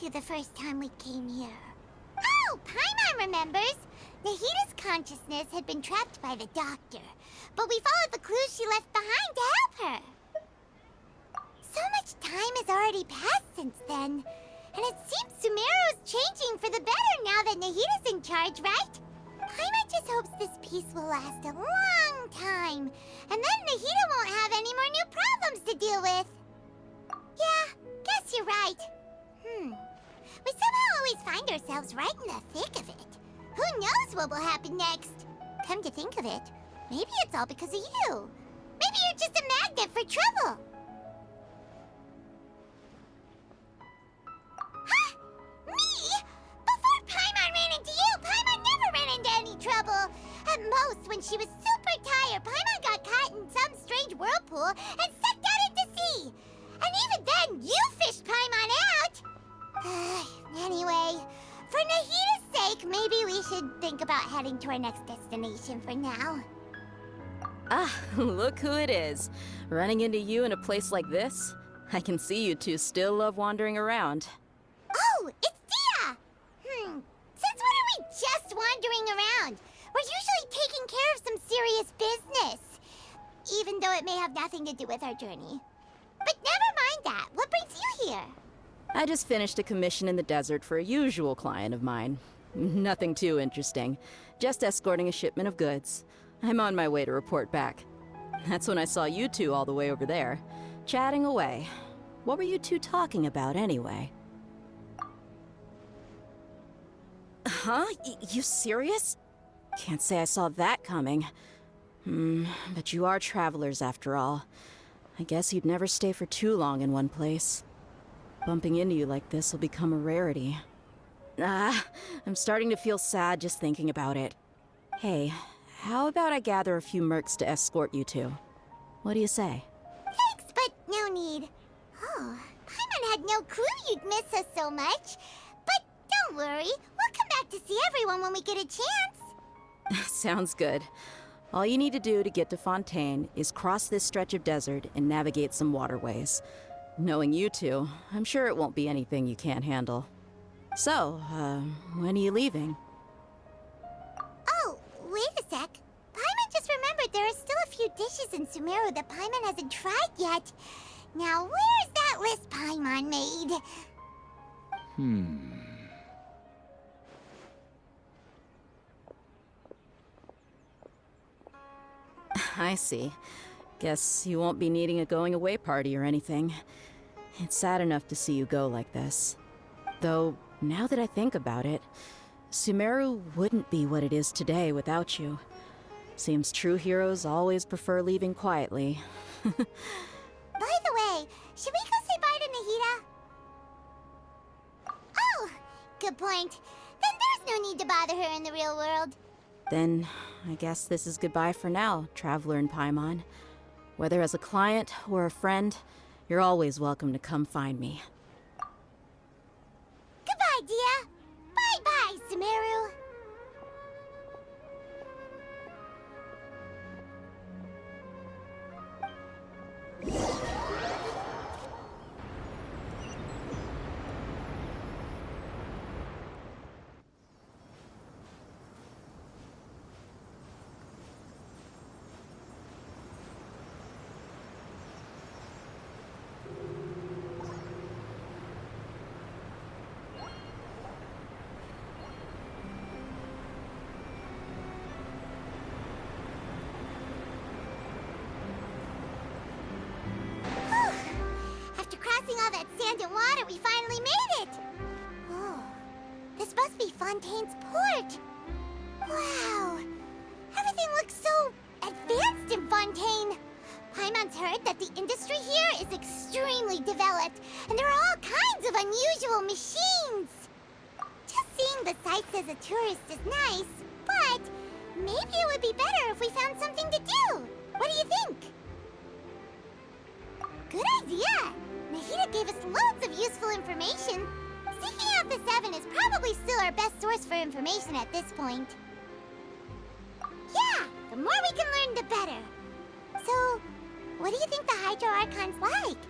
you the first time we came here. Oh, Paimon remembers! Nahita's consciousness had been trapped by the doctor, but we followed the clues she left behind to help her. So much time has already passed since then, and it seems Sumeru's changing for the better now that Nahita's in charge, right? Paimon just hopes this peace will last a long time, and then Nahita won't have any more new problems to deal with. Yeah, guess you're right. We somehow always find ourselves right in the thick of it. Who knows what will happen next? Come to think of it, maybe it's all because of you. Maybe you're just a magnet for trouble. Huh? Me? Before Paimon ran into you, Paimon never ran into any trouble. At most, when she was super tired, Paimon got caught in some strange whirlpool and sucked out into sea. And even then, you fished Paimon out! Anyway, for Nahita's sake, maybe we should think about heading to our next destination for now. Ah, look who it is. Running into you in a place like this? I can see you two still love wandering around. Oh, it's Dia! Since when are we just wandering around? We're usually taking care of some serious business. Even though it may have nothing to do with our journey. But never mind that. What brings you here? I just finished a commission in the desert for a usual client of mine. Nothing too interesting. Just escorting a shipment of goods. I'm on my way to report back. That's when I saw you two all the way over there, chatting away. What were you two talking about anyway? Huh? You serious? Can't say I saw that coming. But you are travelers after all. I guess you'd never stay for too long in one place. Bumping into you like this will become a rarity. I'm starting to feel sad just thinking about it. Hey, how about I gather a few mercs to escort you two? What do you say? Thanks, but no need. Oh, Paimon had no clue you'd miss us so much. But don't worry, we'll come back to see everyone when we get a chance. Sounds good. All you need to do to get to Fontaine is cross this stretch of desert and navigate some waterways. Knowing you two, I'm sure it won't be anything you can't handle. So, when are you leaving? Oh, wait a sec. Paimon just remembered there are still a few dishes in Sumeru that Paimon hasn't tried yet. Now, where's that list Paimon made? I see. Guess you won't be needing a going-away party or anything. It's sad enough to see you go like this. Though, now that I think about it, Sumeru wouldn't be what it is today without you. Seems true heroes always prefer leaving quietly. By the way, should we go say bye to Nahita? Oh, good point. Then there's no need to bother her in the real world. Then, I guess this is goodbye for now, Traveler in Paimon. Whether as a client or a friend, you're always welcome to come find me. Goodbye, Dia. Bye-bye, Sumeru. All that sand and water, we finally made it! Oh, this must be Fontaine's port. Wow, everything looks so advanced in Fontaine. Paimon's heard that the industry here is extremely developed, and there are all kinds of unusual machines. Just seeing the sights as a tourist is nice, but maybe it would be better if we found something to do. What do you think? Good idea! Nahita gave us loads of useful information. Seeking out the Seven is probably still our best source for information at this point. Yeah, the more we can learn, the better. So, what do you think the Hydro Archon's like?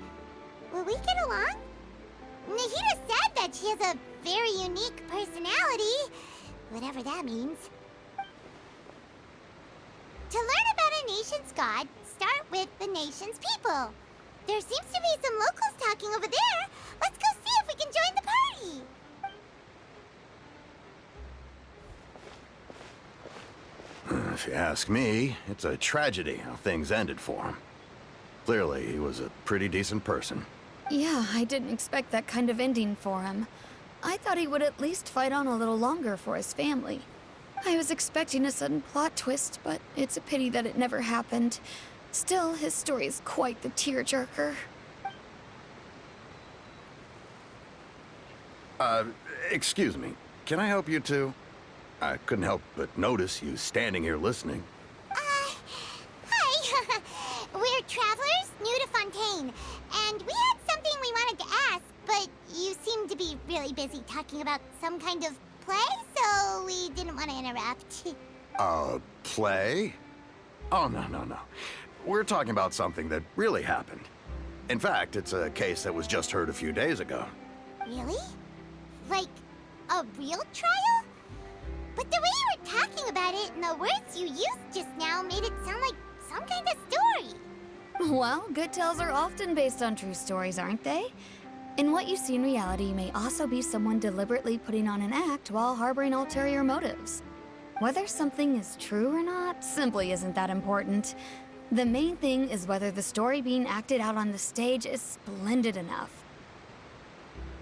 Will we get along? Nahida said that she has a very unique personality, whatever that means. To learn about a nation's god, start with the nation's people. There seems to be some locals talking over there. Let's go see if we can join the party. If you ask me, it's a tragedy how things ended for him. Clearly, he was a pretty decent person. Yeah, I didn't expect that kind of ending for him. I thought he would at least fight on a little longer for his family. I was expecting a sudden plot twist, but it's a pity that it never happened. Still, his story is quite the tearjerker. Excuse me. Can I help you two? I couldn't help but notice you standing here listening. Hi. We're travelers new to Fontaine, and we had something we wanted to ask, but you seem to be really busy talking about some kind of play, so we didn't want to interrupt. Play? Oh, no. We're talking about something that really happened. In fact, it's a case that was just heard a few days ago. Really? Like, a real trial? But the way you were talking about it and the words you used just now made it sound like some kind of story. Well, good tales are often based on true stories, aren't they? And what you see in reality may also be someone deliberately putting on an act while harboring ulterior motives. Whether something is true or not simply isn't that important. The main thing is whether the story being acted out on the stage is splendid enough.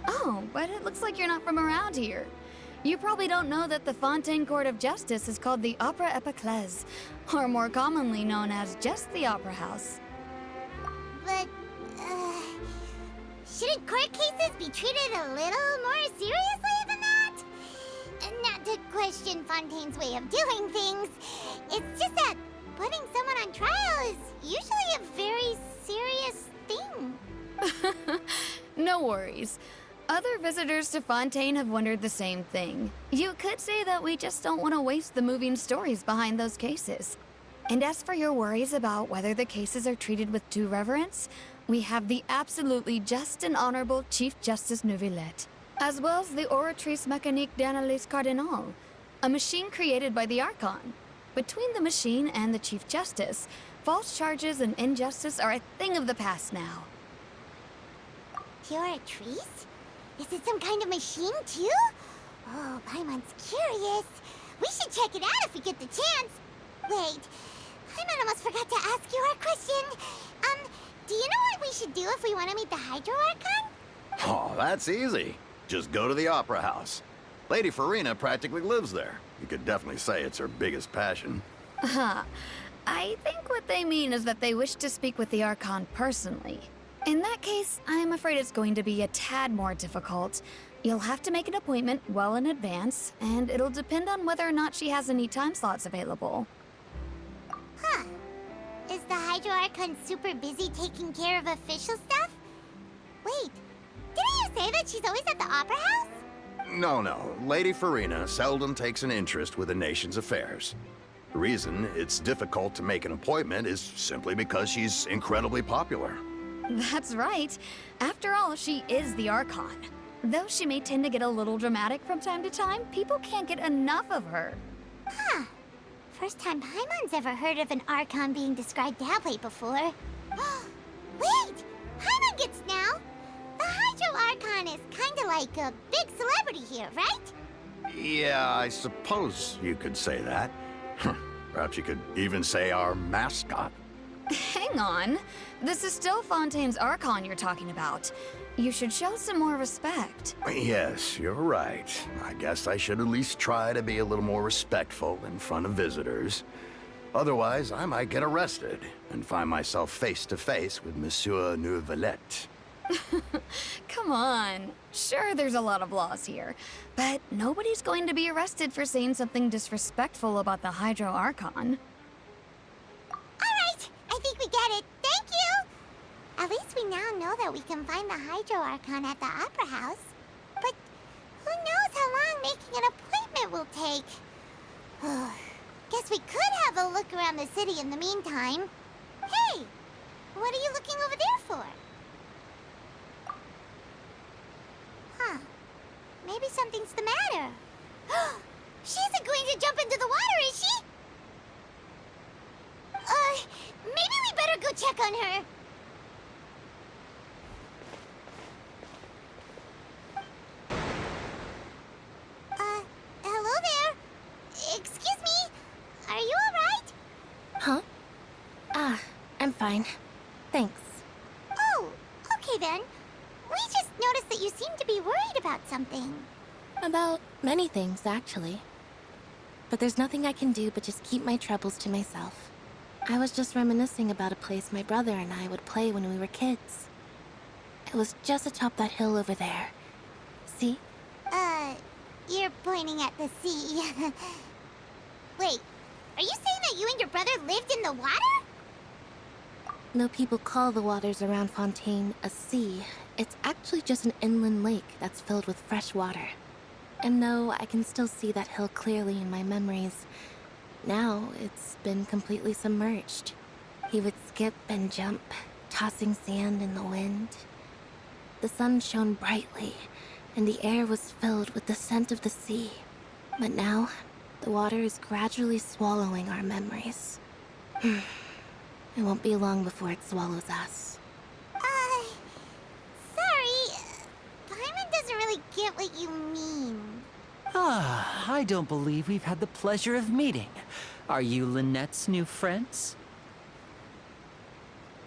Oh, but it looks like you're not from around here. You probably don't know that the Fontaine Court of Justice is called the Opera Epiclese, or more commonly known as just the Opera House. But, shouldn't court cases be treated a little more seriously than that? Not to question Fontaine's way of doing things. It's just that putting someone on trial is usually a very serious thing. No worries. Other visitors to Fontaine have wondered the same thing. You could say that we just don't want to waste the moving stories behind those cases. And as for your worries about whether the cases are treated with due reverence, we have the absolutely just and honorable Chief Justice Neuvillette, as well as the Oratrice Mécanique d'Analyse Cardinal, a machine created by the Archon. Between the machine and the Chief Justice, false charges and injustice are a thing of the past now. Oratrice? Is it some kind of machine, too? Oh, Paimon's curious. We should check it out if we get the chance. Wait, Paimon almost forgot to ask you our question. Do you know what we should do if we want to meet the Hydro Archon? Oh, that's easy. Just go to the Opera House. Lady Farina practically lives there. You could definitely say it's her biggest passion. I think what they mean is that they wish to speak with the Archon personally. In that case, I'm afraid it's going to be a tad more difficult. You'll have to make an appointment well in advance, and it'll depend on whether or not she has any time slots available. Huh. Is the Hydro Archon super busy taking care of official stuff? Wait, didn't you say that she's always at the Opera House? No. Lady Farina seldom takes an interest with the nation's affairs. The reason it's difficult to make an appointment is simply because she's incredibly popular. That's right. After all, she is the Archon. Though she may tend to get a little dramatic from time to time, people can't get enough of her. Huh. First time Paimon's ever heard of an Archon being described that way before. Wait! Paimon gets now! The Hydro Archon is kinda like a big celebrity here, right? Yeah, I suppose you could say that. Perhaps you could even say our mascot. Hang on. This is still Fontaine's Archon you're talking about. You should show some more respect. Yes, you're right. I guess I should at least try to be a little more respectful in front of visitors. Otherwise, I might get arrested and find myself face to face with Monsieur Neuvillette. Come on. Sure, there's a lot of laws here, but nobody's going to be arrested for saying something disrespectful about the Hydro Archon. Alright, I think we get it. Thank you! At least we now know that we can find the Hydro Archon at the Opera House. But who knows how long making an appointment will take? Guess we could have a look around the city in the meantime. Hey! What are you looking over there for? Maybe something's the matter. She isn't going to jump into the water, is she? Maybe we better go check on her. Hello there. Excuse me. Are you alright? Huh? I'm fine. Thanks. Oh, okay then. We just noticed that you seem to be worried about something. About many things, actually. But there's nothing I can do but just keep my troubles to myself. I was just reminiscing about a place my brother and I would play when we were kids. It was just atop that hill over there. See? You're pointing at the sea. Wait, are you saying that you and your brother lived in the water? Though people call the waters around Fontaine a sea, it's actually just an inland lake that's filled with fresh water. And though I can still see that hill clearly in my memories, now it's been completely submerged. He would skip and jump, tossing sand in the wind. The sun shone brightly, and the air was filled with the scent of the sea. But now, the water is gradually swallowing our memories. It won't be long before it swallows us. Sorry. Paimon doesn't really get what you mean. I don't believe we've had the pleasure of meeting. Are you Lynette's new friends?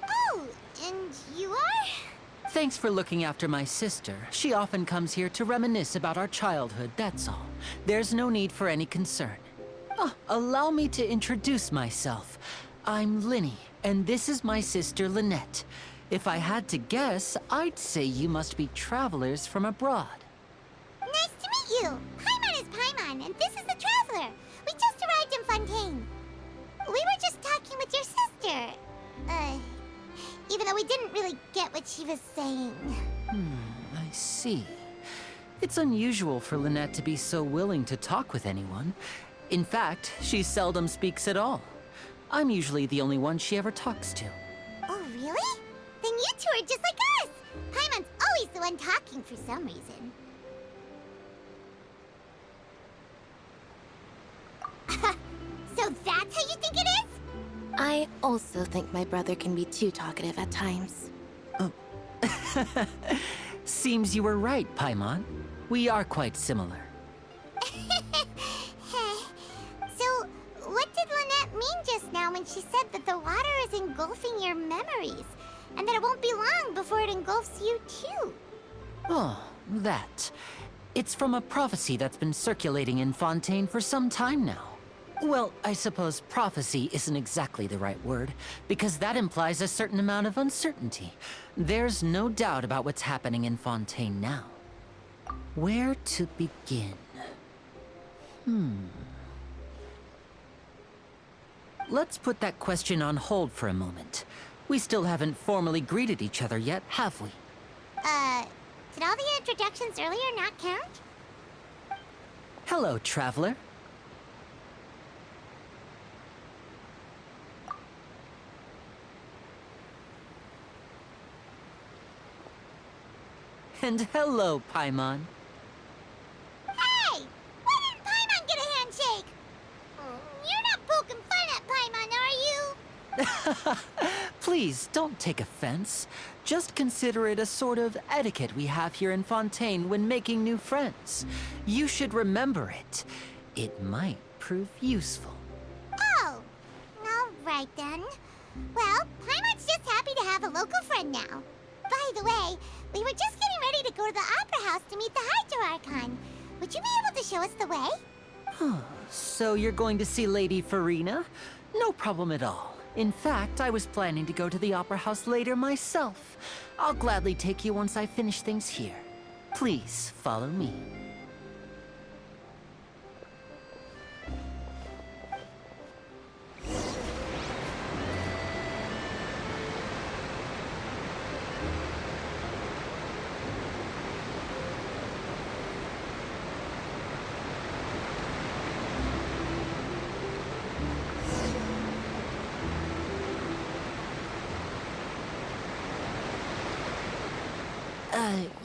Oh, and you are? Thanks for looking after my sister. She often comes here to reminisce about our childhood, that's all. There's no need for any concern. Allow me to introduce myself. I'm Linny, and this is my sister Lynette. If I had to guess, I'd say you must be travelers from abroad. Nice to meet you. Paimon is Paimon, and this is the Traveler. We just arrived in Fontaine. We were just talking with your sister. Even though we didn't really get what she was saying. I see. It's unusual for Lynette to be so willing to talk with anyone. In fact, she seldom speaks at all. I'm usually the only one she ever talks to. Oh, really? Then you two are just like us. Paimon's always the one talking for some reason. So that's how you think it is? I also think my brother can be too talkative at times. Seems you were right, Paimon. We are quite similar. So, what did Lynette mean just now when she said that the water is engulfing your memories? And that it won't be long before it engulfs you too? Oh, that. It's from a prophecy that's been circulating in Fontaine for some time now. Well, I suppose prophecy isn't exactly the right word, because that implies a certain amount of uncertainty. There's no doubt about what's happening in Fontaine now. Where to begin? Let's put that question on hold for a moment. We still haven't formally greeted each other yet, have we? Did all the introductions earlier not count? Hello, Traveler. And hello, Paimon. Hey! Why didn't Paimon get a handshake? You're not poking fun at Paimon, are you? Please, don't take offense. Just consider it a sort of etiquette we have here in Fontaine when making new friends. You should remember it. It might prove useful. Oh, all right then. Well, Paimon's just happy to have a local friend now. By the way, we were just getting ready to go to the Opera House to meet the Hydro Archon. Would you be able to show us the way? So you're going to see Lady Farina? No problem at all. In fact, I was planning to go to the Opera House later myself. I'll gladly take you once I finish things here. Please, follow me.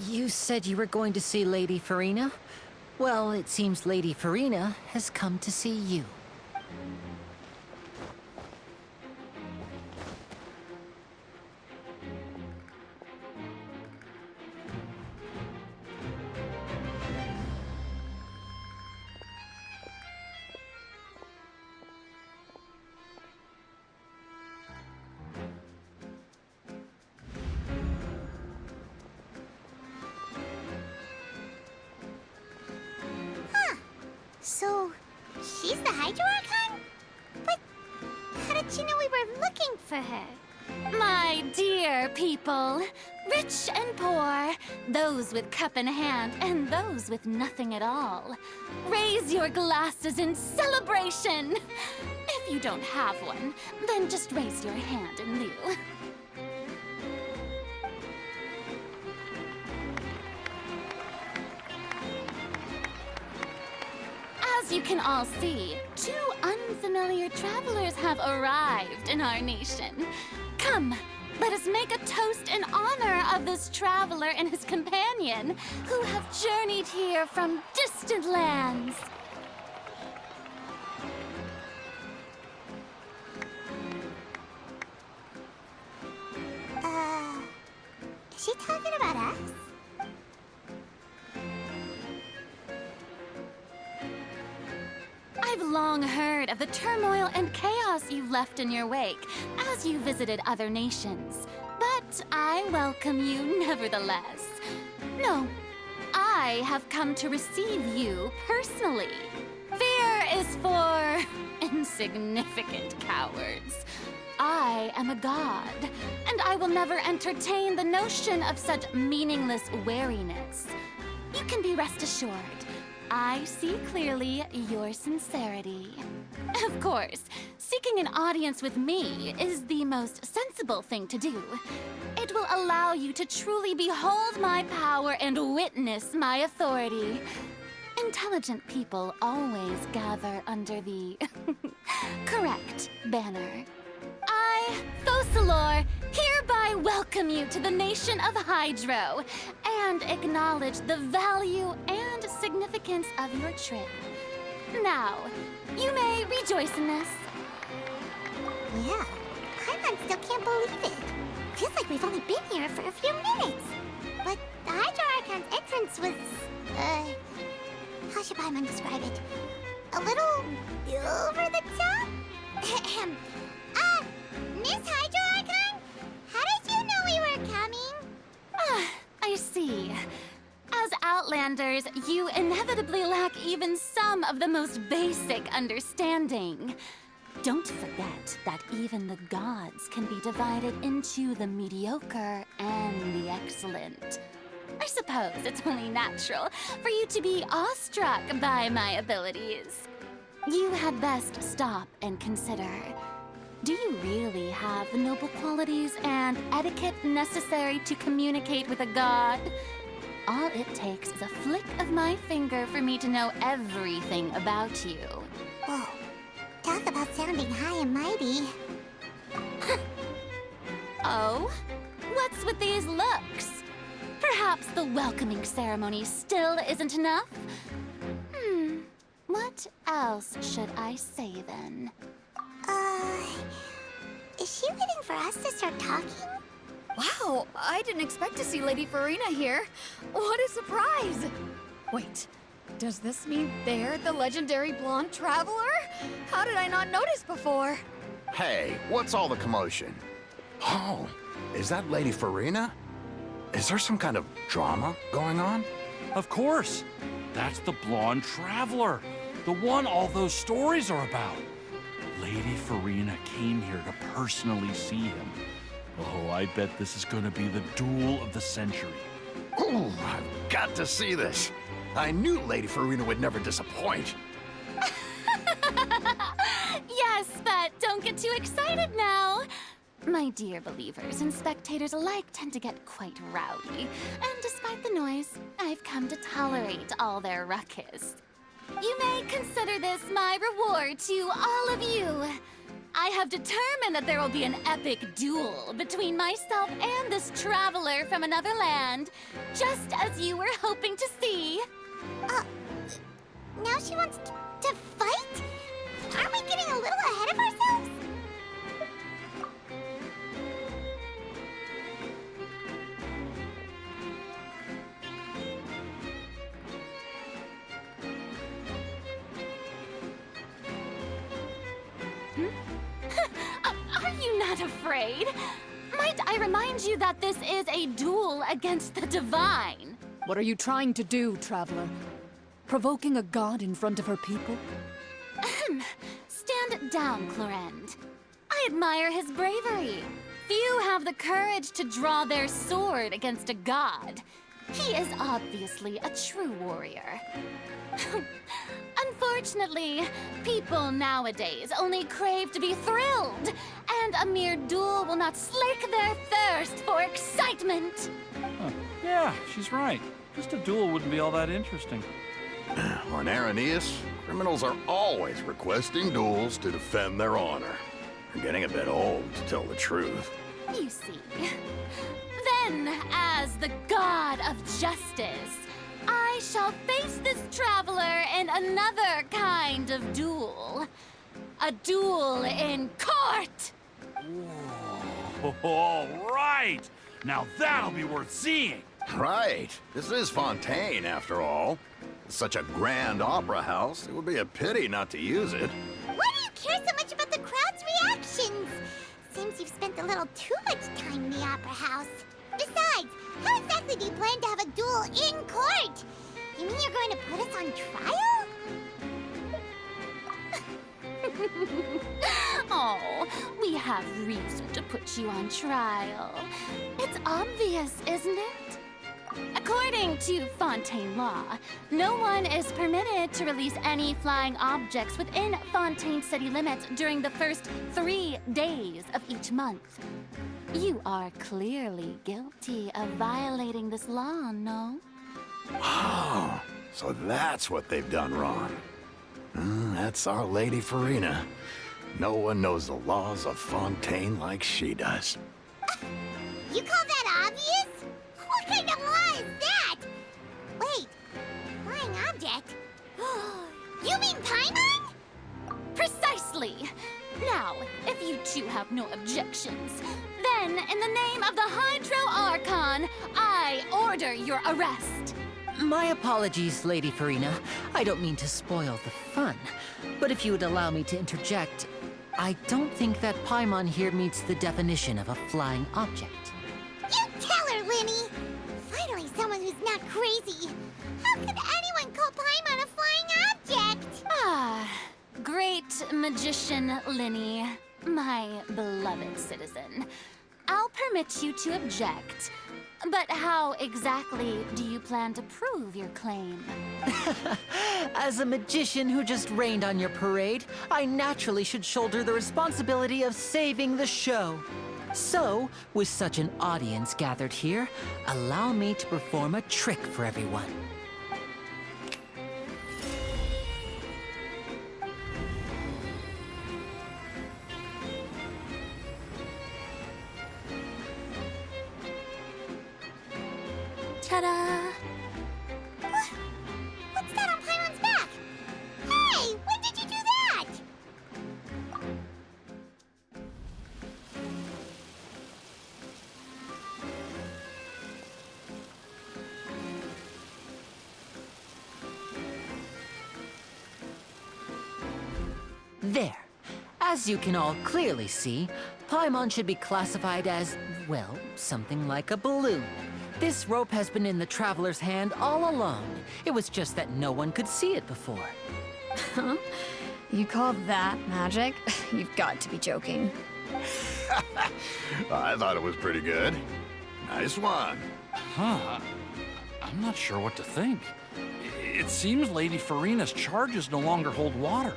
You said you were going to see Lady Farina? Well, it seems Lady Farina has come to see you. So, she's the Hydro Archon? But how did she know we were looking for her? My dear people, rich and poor, those with cup in hand and those with nothing at all, raise your glasses in celebration. If you don't have one, then just raise your hand in lieu. As you can all see, two unfamiliar travelers have arrived in our nation. Come, let us make a toast in honor of this traveler and his companion, who have journeyed here from distant lands. Is she talking about us? I've long heard of the turmoil and chaos you've left in your wake as you visited other nations. But I welcome you nevertheless. No, I have come to receive you personally. Fear is for insignificant cowards. I am a god, and I will never entertain the notion of such meaningless wariness. You can be rest assured. I see clearly your sincerity. Of course, seeking an audience with me is the most sensible thing to do. It will allow you to truly behold my power and witness my authority. Intelligent people always gather under the correct banner. I, Thosalor, hereby welcome you to the nation of Hydro and acknowledge the value and significance of your trip. Now, you may rejoice in this. Yeah, Paimon still can't believe it. Feels like we've only been here for a few minutes. But the Hydro Archon's entrance was, how should Paimon describe it? A little over the top? Miss Hydro Archon? How did you know we were coming? I see. As Outlanders, you inevitably lack even some of the most basic understanding. Don't forget that even the gods can be divided into the mediocre and the excellent. I suppose it's only natural for you to be awestruck by my abilities. You had best stop and consider. Do you really have the noble qualities and etiquette necessary to communicate with a god? All it takes is a flick of my finger for me to know everything about you. Whoa, talk about sounding high and mighty. Oh? What's with these looks? Perhaps the welcoming ceremony still isn't enough? What else should I say then? Is she waiting for us to start talking? Wow, I didn't expect to see Lady Farina here. What a surprise! Wait, does this mean they're the legendary blonde traveler? How did I not notice before? Hey, what's all the commotion? Oh, is that Lady Farina? Is there some kind of drama going on? Of course. That's the blonde traveler. The one all those stories are about. Lady Farina came here to personally see him. Oh, I bet this is gonna be the duel of the century. Ooh, I've got to see this. I knew Lady Farina would never disappoint. Yes, but don't get too excited now. My dear believers and spectators alike tend to get quite rowdy, and despite the noise, I've come to tolerate all their ruckus. You may consider this my reward to all of you. I have determined that there will be an epic duel between myself and this traveler from another land, just as you were hoping to see. Now she wants to fight? Aren't we getting a little ahead of ourselves? Are you not afraid? Might I remind you that this is a duel against the divine? What are you trying to do, traveler? Provoking a god in front of her people? Stand down, Clorend. I admire his bravery. Few have the courage to draw their sword against a god. He is obviously a true warrior. Unfortunately, people nowadays only crave to be thrilled, and a mere duel will not slake their thirst for excitement. Huh. Yeah, she's right. Just a duel wouldn't be all that interesting. On Arrhenius, criminals are always requesting duels to defend their honor. They're getting a bit old, to tell the truth. You see. Then, as the god of justice, I shall face this traveler in another kind of duel. A duel in court! Whoa. All right! Now that'll be worth seeing! Right. This is Fontaine, after all. It's such a grand opera house, it would be a pity not to use it. Why do you care so much about the crowd's reactions? Seems you've spent a little too much time in the opera house. Besides, how exactly do you plan to have a duel in court? You mean you're going to put us on trial? Oh, we have reason to put you on trial. It's obvious, isn't it? According to Fontaine law, no one is permitted to release any flying objects within Fontaine city limits during the first 3 days of each month. You are clearly guilty of violating this law, no? Oh, so that's what they've done wrong. That's our Lady Farina. No one knows the laws of Fontaine like she does. You call that obvious? What kind of law is that? Wait, flying object? You mean Paimon? Precisely! Now, if you two have no objections, then in the name of the Hydro Archon, I order your arrest. My apologies, Lady Farina. I don't mean to spoil the fun. But if you would allow me to interject, I don't think that Paimon here meets the definition of a flying object. You tell her, Linny! Finally someone who's not crazy. How could anyone call Paimon a flying object? Ah, great magician Linny, my beloved citizen. I'll permit you to object. But how exactly do you plan to prove your claim? As a magician who just rained on your parade, I naturally should shoulder the responsibility of saving the show. So, with such an audience gathered here, allow me to perform a trick for everyone. Ta-da! What's that on Paimon's back? Hey, when did you do that? There. As you can all clearly see, Paimon should be classified as, well, something like a balloon. This rope has been in the traveler's hand all along. It was just that no one could see it before. Huh? You call that magic? You've got to be joking. I thought it was pretty good. Nice one. Huh. I'm not sure what to think. It seems Lady Farina's charges no longer hold water.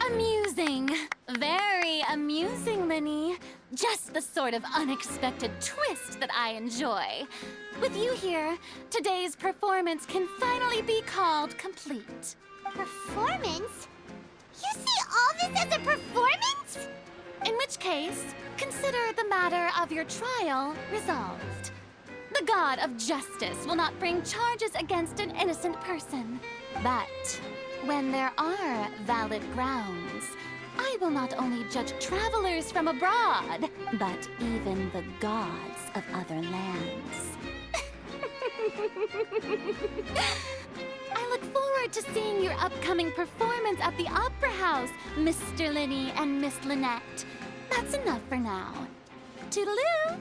Amusing. Very amusing, Linny. Just the sort of unexpected twist that I enjoy. With you here, today's performance can finally be called complete. Performance? You see all this as a performance? In which case, consider the matter of your trial resolved. The god of justice will not bring charges against an innocent person. But when there are valid grounds, I will not only judge travelers from abroad, but even the gods of other lands. I look forward to seeing your upcoming performance at the Opera House, Mr. Linney and Miss Lynette. That's enough for now. Toodaloo!